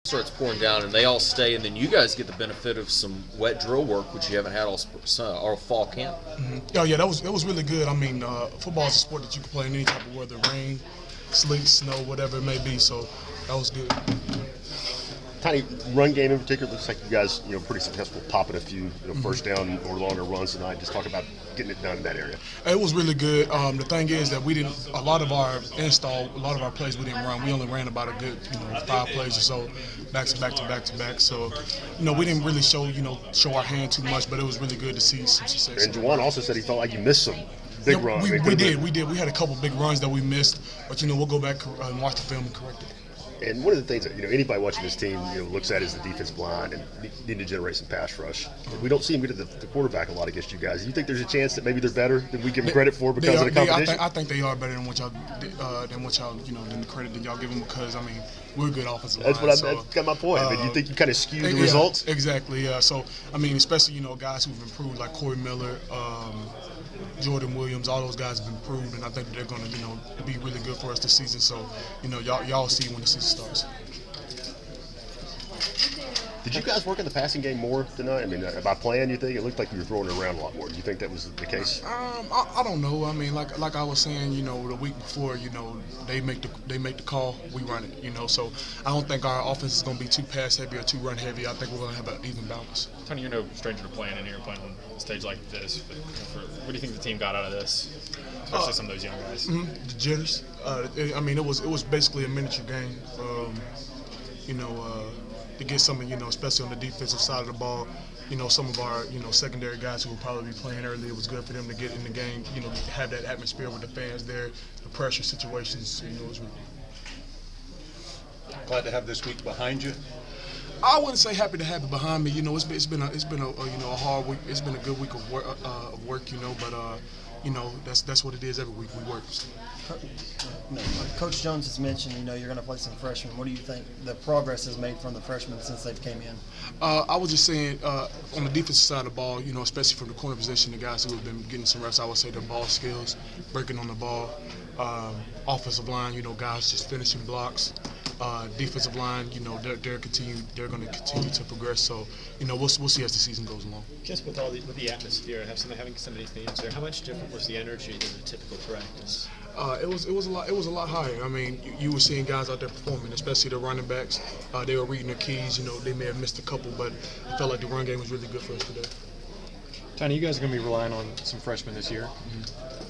starts pouring down and they all stay, and then you guys get the benefit of some wet drill work, which you haven't had all fall camp. Yeah, yeah, that was really good. I mean, football is a sport that you can play in any type of weather, rain, sleet, snow, whatever it may be. So that was good. Tiny run game in particular. Looks like you guys, pretty successful popping a few, first down or longer runs tonight. Just talk about getting it done in that area. It was really good. The thing is that we didn't. A lot of our plays we didn't run. We only ran about a good, 5 plays or so, back to back to back to back. So, we didn't really show our hand too much, but it was really good to see some success. And Juwan also said he felt like you missed some big runs. We did. We had a couple big runs that we missed, but we'll go back and watch the film and correct it. And one of the things that anybody watching this team looks at is the defensive line and need to generate some pass rush. We don't see them get to the quarterback a lot against you guys. Do you think there's a chance that maybe they're better than we give them credit for because of the competition? I think they are better than what y'all than the credit that y'all give them, because we're a good offensive line. That's got my point. You think you kind of skew the results? Exactly. Yeah. So especially guys who've improved like Corey Miller, Jordan Williams, all those guys have improved, and I think they're going to be really good for us this season. So y'all see when the season starts. Did you guys work in the passing game more tonight? By plan, you think? It looked like you were throwing it around a lot more. Do you think that was the case? I don't know. Like I was saying, the week before, they make the call, we run it. So I don't think our offense is going to be too pass heavy or too run heavy. I think we're going to have an even balance. Tony, you're no stranger to playing in here, playing on a stage like this. But what do you think the team got out of this, especially some of those young guys? The jitters. It was basically a miniature game. To get some, especially on the defensive side of the ball, some of our, secondary guys who will probably be playing early, it was good for them to get in the game, have that atmosphere with the fans there, the pressure situations, it was really good. Glad to have this week behind you. I wouldn't say happy to have it behind me. It's been a hard week. It's been a good week of work, but that's what it is every week. We work. Coach Jones has mentioned, you're going to play some freshmen. What do you think the progress has made from the freshmen since they've came in? I was just saying, on the defensive side of the ball, especially from the corner position, the guys who have been getting some reps, I would say their ball skills, breaking on the ball, offensive line, guys just finishing blocks. Defensive line, they're going to continue to progress. So, we'll see as the season goes along. Just with the atmosphere, having so many fans there, how much different was the energy than a typical practice? It was a lot higher. You were seeing guys out there performing, especially the running backs. They were reading their keys. They may have missed a couple, but I felt like the run game was really good for us today. Tony, you guys are going to be relying on some freshmen this year.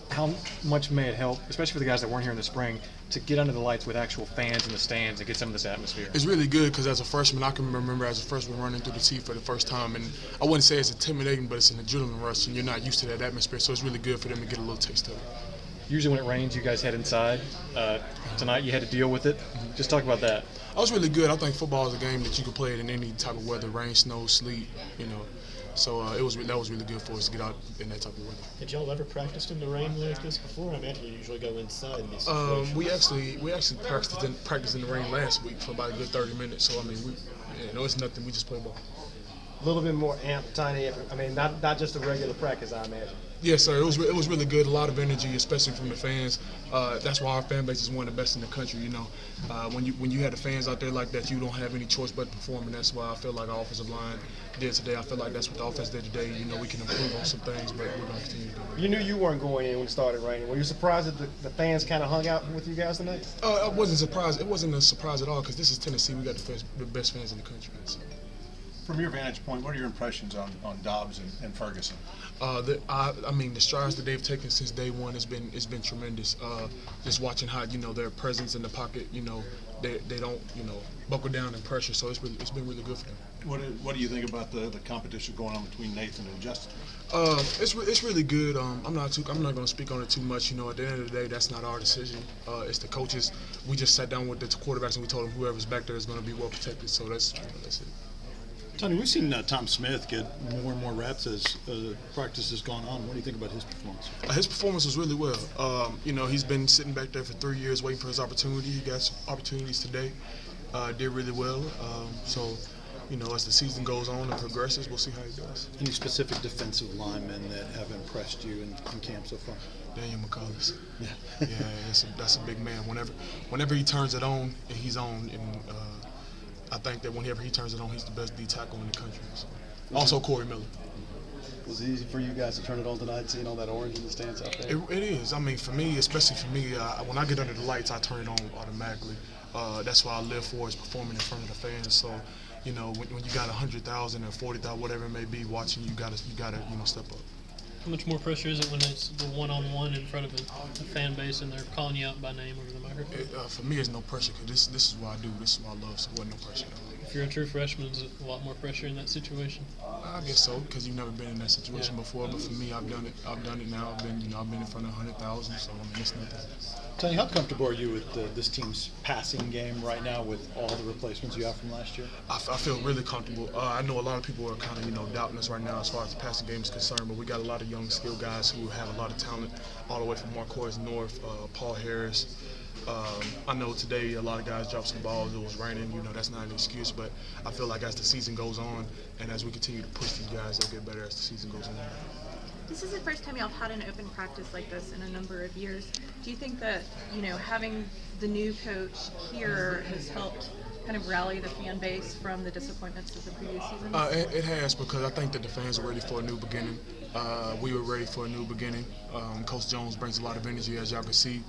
How much may it help, especially for the guys that weren't here in the spring, to get under the lights with actual fans in the stands and get some of this atmosphere? It's really good because as a freshman, I can remember as a freshman running through the tee for the first time, and I wouldn't say it's intimidating, but it's an adrenaline rush, and you're not used to that atmosphere, so it's really good for them to get a little taste of it. Usually when it rains, you guys head inside. Tonight you had to deal with it. Just talk about that. That was really good. I think football is a game that you can play it in any type of weather, rain, snow, sleet, So that was really good for us to get out in that type of weather. Had y'all ever practiced in the rain like this before? I imagine you usually go inside in these situations. We actually practiced in the rain last week for about a good 30 minutes. So it's nothing. We just play ball. A little bit more amped, Tiny. Not just a regular practice, I imagine. Yes, sir. It was really good. A lot of energy, especially from the fans. That's why our fan base is one of the best in the country. When you have the fans out there like that, you don't have any choice but to perform, and that's why I feel like our offensive line did today. I feel like that's what the offense did today. We can improve on some things, but we're going to continue to do it. You knew you weren't going in when it started raining. Were you surprised that the fans kind of hung out with you guys tonight? I wasn't surprised. It wasn't a surprise at all because this is Tennessee. We got the best fans in the country. So. From your vantage point, what are your impressions on Dobbs and Ferguson? The strides that they've taken since day one has been tremendous. Just watching how their presence in the pocket, they don't buckle down in pressure. So it's been really good for them. What do you think about the competition going on between Nathan and Justin? It's really good. I'm not going to speak on it too much. At the end of the day, that's not our decision. It's the coaches. We just sat down with the quarterbacks and we told them whoever's back there is going to be well protected. So that's it. Tony, we've seen Tom Smith get more and more reps as practice has gone on. What do you think about his performance? His performance was really well. He's been sitting back there for 3 years waiting for his opportunity. He got some opportunities today. Did really well. As the season goes on and progresses, we'll see how he does. Any specific defensive linemen that have impressed you in camp so far? Daniel McCullers. Yeah, that's a big man. Whenever he turns it on, he's on. And I think that whenever he turns it on, he's the best D tackle in the country. So. Also, Corey Miller. Was it easy for you guys to turn it on tonight, seeing all that orange in the stands out there? It is. I mean, for me, especially for me, when I get under the lights, I turn it on automatically. That's what I live for, is performing in front of the fans. So, you know, when you got 100,000 or 40,000, whatever it may be, watching, you gotta step up. How much more pressure is it when it's the one-on-one in front of a fan base and they're calling you out by name over the microphone? For me, it's no pressure, because this is what I do. This is what I love, so it wasn't no pressure. If you're a true freshman, is it a lot more pressure in that situation? I guess so, because you've never been in that situation before. But for me, I've done it. I've done it now. I've been in front of 100,000, so I mean, it's nothing. Tony, how comfortable are you with this team's passing game right now with all the replacements you have from last year? I feel really comfortable. I know a lot of people are kind of doubting us right now as far as the passing game is concerned, but we got a lot of young, skilled guys who have a lot of talent, all the way from Marquez North, Paul Harris. I know today a lot of guys dropped some balls. It was raining. That's not an excuse, but I feel like as the season goes on and as we continue to push these guys, they'll get better as the season goes on. This is the first time y'all have had an open practice like this in a number of years. Do you think that, having the new coach here has helped kind of rally the fan base from the disappointments of the previous season? It has, because I think that the fans are ready for a new beginning. We were ready for a new beginning. Coach Jones brings a lot of energy, as y'all can see.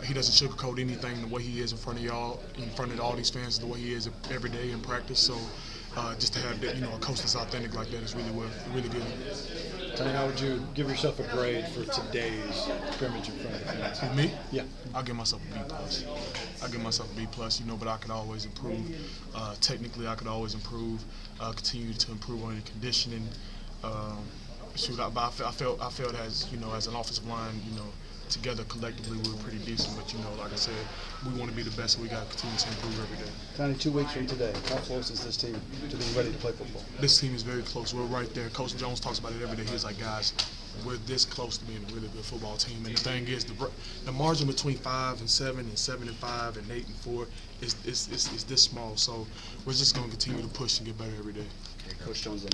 He doesn't sugarcoat anything the way he is in front of y'all, in front of all these fans, the way he is every day in practice. So just to have a coach that's authentic like that is really good. Tony, how would you give yourself a grade for today's scrimmage in front of the fans? With me? Yeah. I'll give myself a B+. I'll give myself a B+, but I could always improve. Technically, I could always improve, continue to improve on the conditioning. But I felt as as an offensive line, together collectively we were pretty decent. But like I said, we want to be the best, so we got to continue to improve every day. Tony, 2 weeks from today, how close is this team to being ready to play football? This team is very close. We're right there. Coach Jones talks about it every day. He's like, guys, we're this close to being a really good football team. And the thing is, the margin between 5 and 7 and 7 and 5 and 8 and 4 is this small. So we're just going to continue to push and get better every day. Coach Jones.